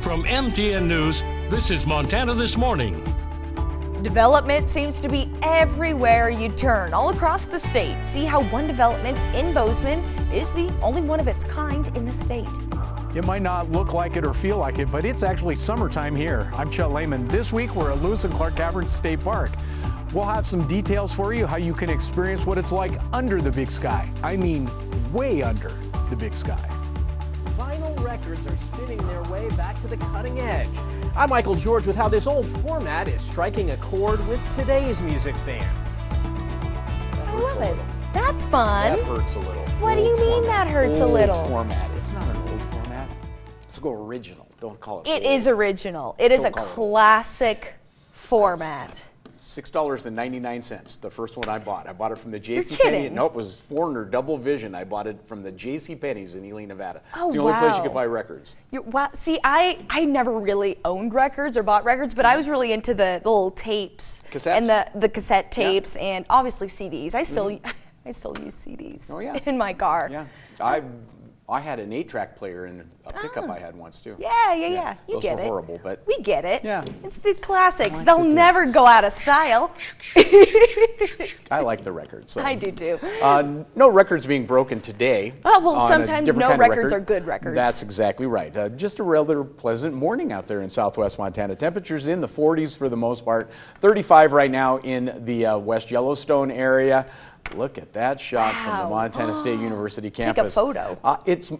From MTN News, this is Montana This Morning. Development seems to be everywhere you turn, all across the state. See how one development in Bozeman is the only one of its kind in the state. It might not look like it or feel like it, but it's actually summertime here. I'm Chet Lehman. This week we're at Lewis and Clark Caverns State Park. We'll have some details for you, how you can experience what it's like under the big sky. I mean, way under the big sky. Vinyl records are spinning their way back to the cutting edge. I'm Michael George with how this old format is striking a chord with today's music fans. I love it. That's fun. That hurts a little. What do you mean that hurts a little? Old format. It's not an old format. Let's go original. Don't call it. It is original. It is a classic format. $6.99. The first one I bought. I bought it from the You're JCPenney. kidding. Nope, it was foreigner double vision. I bought it from the JCPenney's in Ely, Nevada. Oh, it's the only place you wow. could buy records. Wow. See, I never really owned records or bought records, but I was really into the little tapes. Cassettes? And the cassette tapes and obviously CDs. I still use CDs in my car. Yeah. I had an 8-track player in a pickup I had once too. Yeah. You Those get were it. horrible, but We get it. Yeah. It's the classics. I They'll like never this. go out of style. I like the records. So. I do too. No records being broken today. Oh, well, on a sometimes different no kind of records record. are good records. That's exactly right. Just a rather pleasant morning out there in southwest Montana. Temperatures in the 40s for the most part. 35 right now in the West Yellowstone area. Look at that shot from the Montana State University campus. Take a photo.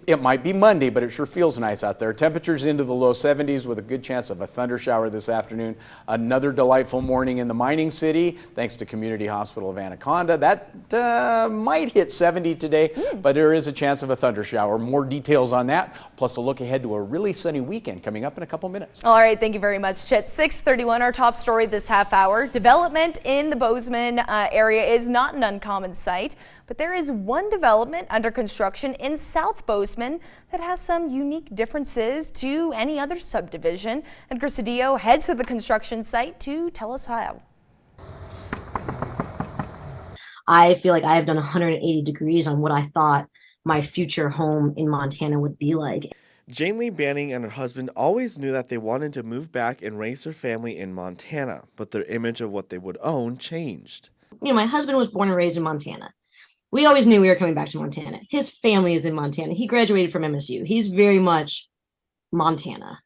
It might be Monday, but it sure feels nice out there. Temperatures into the low 70s with a good chance of a thunder shower this afternoon. Another delightful morning in the mining city, thanks to Community Hospital of Anaconda. That might hit 70 today, but there is a chance of a thunder shower. More details on that, plus a look ahead to a really sunny weekend coming up in a couple minutes. All right, thank you very much, Chet. 6:31, our top story this half hour. Development in the Bozeman area is not an uncommon sight, but there is one development under construction in South Bozeman that has some unique differences to any other subdivision. And Chris Cedillo heads to the construction site to tell us how. I feel like I have done 180 degrees on what I thought my future home in Montana would be like. Jane Lee Banning and her husband always knew that they wanted to move back and raise their family in Montana, but their image of what they would own changed. You know, my husband was born and raised in Montana. We always knew we were coming back to Montana. His family is in Montana. He graduated from MSU. He's very much Montana.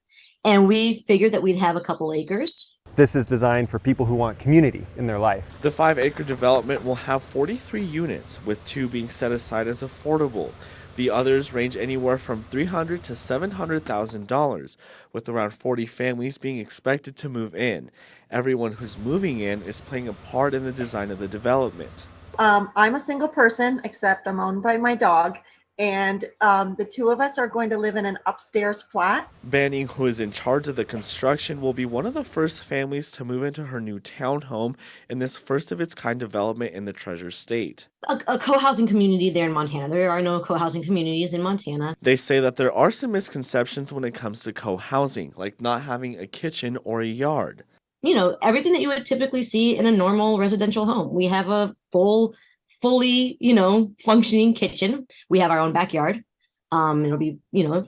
And we figured that we'd have a couple acres. This is designed for people who want community in their life. The 5-acre development will have 43 units, with 2 being set aside as affordable. The others range anywhere from $300,000 to $700,000, with around 40 families being expected to move in. Everyone who's moving in is playing a part in the design of the development. I'm a single person, except I'm owned by my dog, and the two of us are going to live in an upstairs flat. Banning, who is in charge of the construction, will be one of the first families to move into her new townhome in this first-of-its-kind development in the Treasure State. A co-housing community there in Montana. There are no co-housing communities in Montana. They say that there are some misconceptions when it comes to co-housing, like not having a kitchen or a yard. You know, everything that you would typically see in a normal residential home. We have a fully, functioning kitchen. We have our own backyard. It'll be,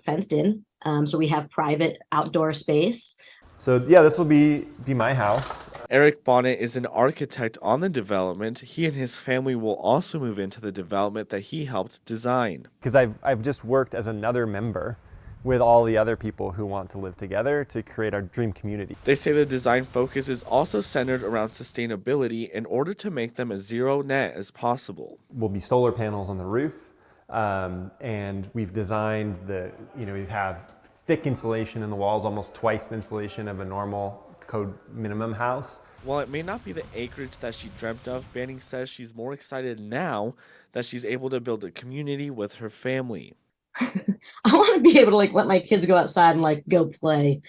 fenced in. So we have private outdoor space. So yeah, this will be my house. Eric Bonnet is an architect on the development. He and his family will also move into the development that he helped design. Because I've just worked as another member with all the other people who want to live together to create our dream community. They say the design focus is also centered around sustainability in order to make them as zero net as possible. Will be solar panels on the roof, and we've designed we have thick insulation in the walls, almost twice the insulation of a normal code minimum house. While it may not be the acreage that she dreamt of, Banning says she's more excited now that she's able to build a community with her family. I want to be able to let my kids go outside and go play.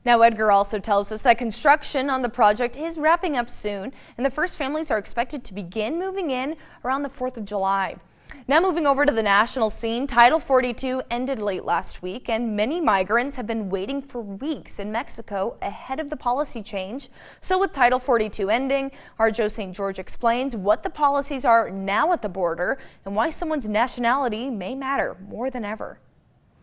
Now, Edgar also tells us that construction on the project is wrapping up soon, and the first families are expected to begin moving in around the 4th of July. Now moving over to the national scene, Title 42 ended late last week, and many migrants have been waiting for weeks in Mexico ahead of the policy change. So with Title 42 ending, our Joe St. George explains what the policies are now at the border and why someone's nationality may matter more than ever.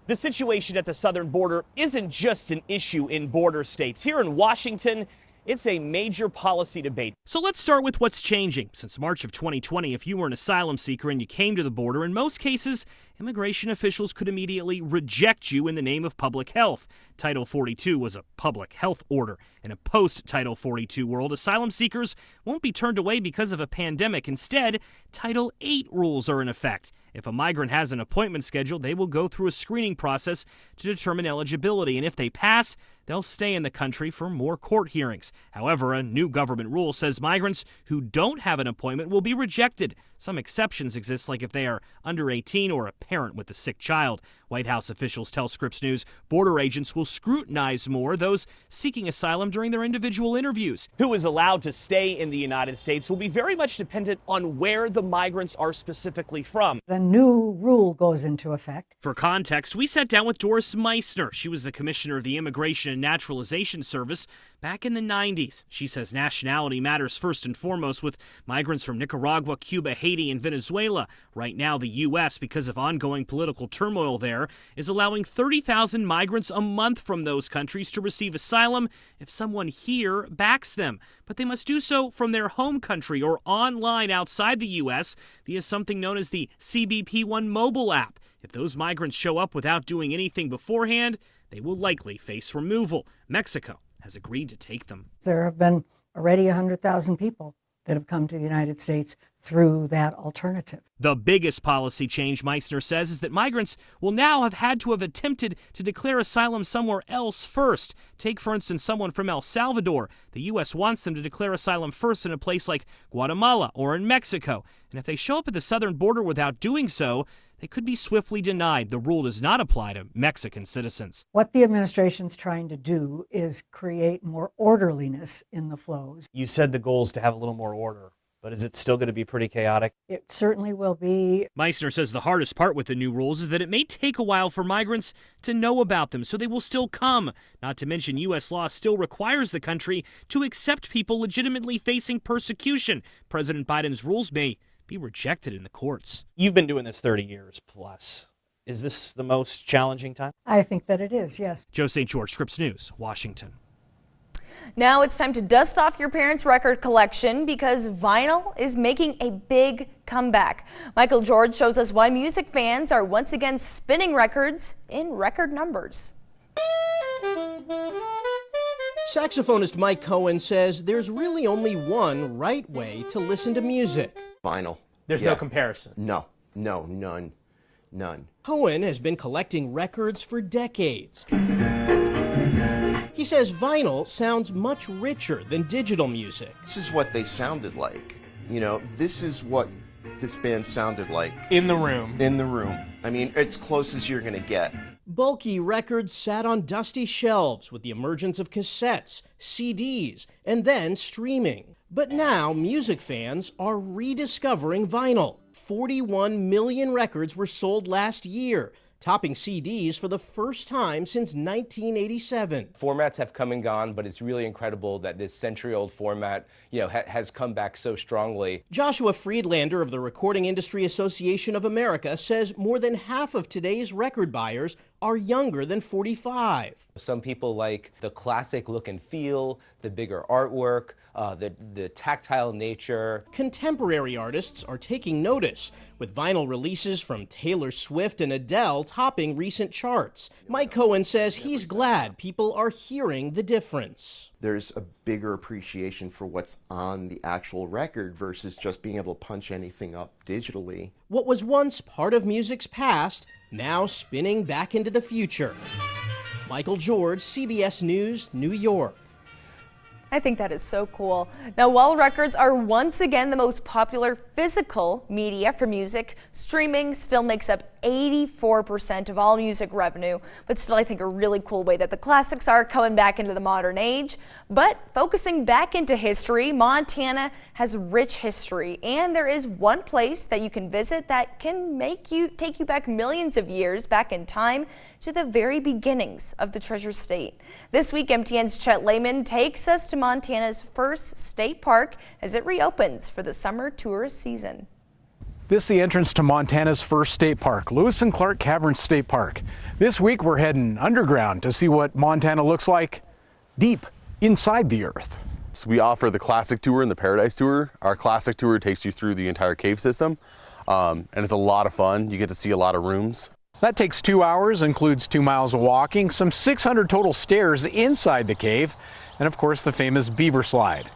The situation at the southern border isn't just an issue in border states. Here in Washington, it's a major policy debate. So let's start with what's changing. Since March of 2020, if you were an asylum seeker and you came to the border, in most cases, immigration officials could immediately reject you in the name of public health. Title 42 was a public health order. In a post-Title 42 world, asylum seekers won't be turned away because of a pandemic. Instead, Title 8 rules are in effect. If a migrant has an appointment scheduled, they will go through a screening process to determine eligibility, and if they pass, they'll stay in the country for more court hearings. However, a new government rule says migrants who don't have an appointment will be rejected. Some exceptions exist, like if they are under 18 or a parent with a sick child. White House officials tell Scripps News border agents will scrutinize more those seeking asylum during their individual interviews. Who is allowed to stay in the United States will be very much dependent on where the migrants are specifically from. A new rule goes into effect. For context, we sat down with Doris Meissner. She was the commissioner of the Immigration and Naturalization Service back in the 90s. She says nationality matters first and foremost with migrants from Nicaragua, Cuba, Haiti, and Venezuela. Right now, the U.S., because of ongoing political turmoil there, is allowing 30,000 migrants a month from those countries to receive asylum if someone here backs them. But they must do so from their home country or online outside the U.S. via something known as the CBP-1 mobile app. If those migrants show up without doing anything beforehand, they will likely face removal. Mexico has agreed to take them. There have been already 100,000 people that have come to the United States through that alternative. The biggest policy change, Meissner says, is that migrants will now have had to have attempted to declare asylum somewhere else first. Take, for instance, someone from El Salvador. The U.S. wants them to declare asylum first in a place like Guatemala or in Mexico. And if they show up at the southern border without doing so, they could be swiftly denied. The rule does not apply to Mexican citizens. What the administration's trying to do is create more orderliness in the flows. You said the goal is to have a little more order, but is it still going to be pretty chaotic? It certainly will be. Meissner says the hardest part with the new rules is that it may take a while for migrants to know about them, so they will still come. Not to mention, U.S. law still requires the country to accept people legitimately facing persecution. President Biden's rules may be rejected in the courts. You've been doing this 30 years plus. Is this the most challenging time? I think that it is, yes. Joe St. George, Scripps News, Washington. Now it's time to dust off your parents' record collection because vinyl is making a big comeback. Michael George shows us why music fans are once again spinning records in record numbers. Saxophonist Mike Cohen says there's really only one right way to listen to music. Vinyl. There's no comparison. No, none. Cohen has been collecting records for decades. He says vinyl sounds much richer than digital music. This is what they sounded like. You know, this is what this band sounded like. In the room. In the room. I mean, as close as you're gonna get. Bulky records sat on dusty shelves with the emergence of cassettes, CDs, and then streaming. But now music fans are rediscovering vinyl. 41 million records were sold last year, topping CDs for the first time since 1987. Formats have come and gone, but it's really incredible that this century-old format, has come back so strongly. Joshua Friedlander of the Recording Industry Association of America says more than half of today's record buyers are younger than 45. Some people like the classic look and feel, the bigger artwork, the tactile nature. Contemporary artists are taking notice, with vinyl releases from Taylor Swift and Adele topping recent charts. Mike Cohen says he's glad people are hearing the difference. There's a bigger appreciation for what's on the actual record versus just being able to punch anything up digitally. What was once part of music's past, now spinning back into the future. Michael George, CBS News, New York. I think that is so cool. Now, while records are once again the most popular physical media for music, streaming still makes up 84% of all music revenue, but still I think a really cool way that the classics are coming back into the modern age. But focusing back into history, Montana has rich history, and there is one place that you can visit that can take you back millions of years back in time to the very beginnings of the Treasure State. This week, MTN's Chet Lehman takes us to Montana's first state park as it reopens for the summer tourist season. This is the entrance to Montana's first state park, Lewis and Clark Caverns State Park. This week we're heading underground to see what Montana looks like deep inside the earth. So we offer the classic tour and the paradise tour. Our classic tour takes you through the entire cave system, and it's a lot of fun. You get to see a lot of rooms. That takes 2 hours, includes 2 miles of walking, some 600 total stairs inside the cave, and of course the famous beaver slide.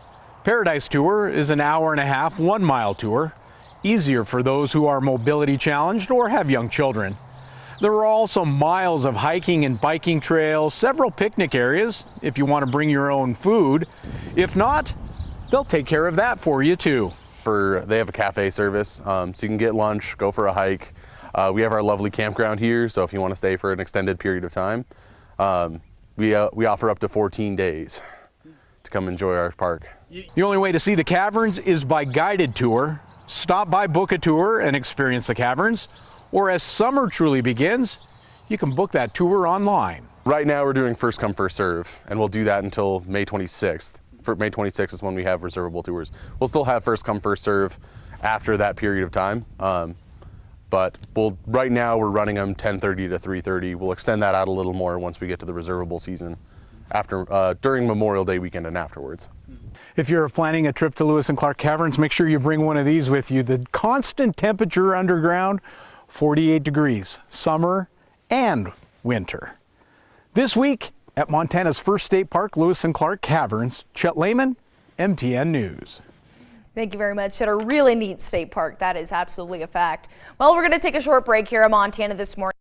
Paradise tour is an hour and a half, 1 mile tour. Easier for those who are mobility challenged or have young children. There are also miles of hiking and biking trails, several picnic areas if you want to bring your own food. If not, they'll take care of that for you too. They have a cafe service, so you can get lunch, go for a hike. We have our lovely campground here, so if you want to stay for an extended period of time, we offer up to 14 days to come enjoy our park. The only way to see the caverns is by guided tour. Stop by, book a tour, and experience the caverns. Or as summer truly begins, you can book that tour online. Right now we're doing first come, first serve, and we'll do that until May 26th. For May 26th is when we have reservable tours. We'll still have first come, first serve after that period of time. But right now we're running them 10:30 to 3:30. We'll extend that out a little more once we get to the reservable season during Memorial Day weekend and afterwards. If you're planning a trip to Lewis and Clark Caverns, make sure you bring one of these with you. The constant temperature underground, 48 degrees, summer and winter. This week at Montana's first state park, Lewis and Clark Caverns, Chet Lehman, MTN News. Thank you very much. At a really neat state park, that is absolutely a fact. Well, we're going to take a short break here in Montana this morning.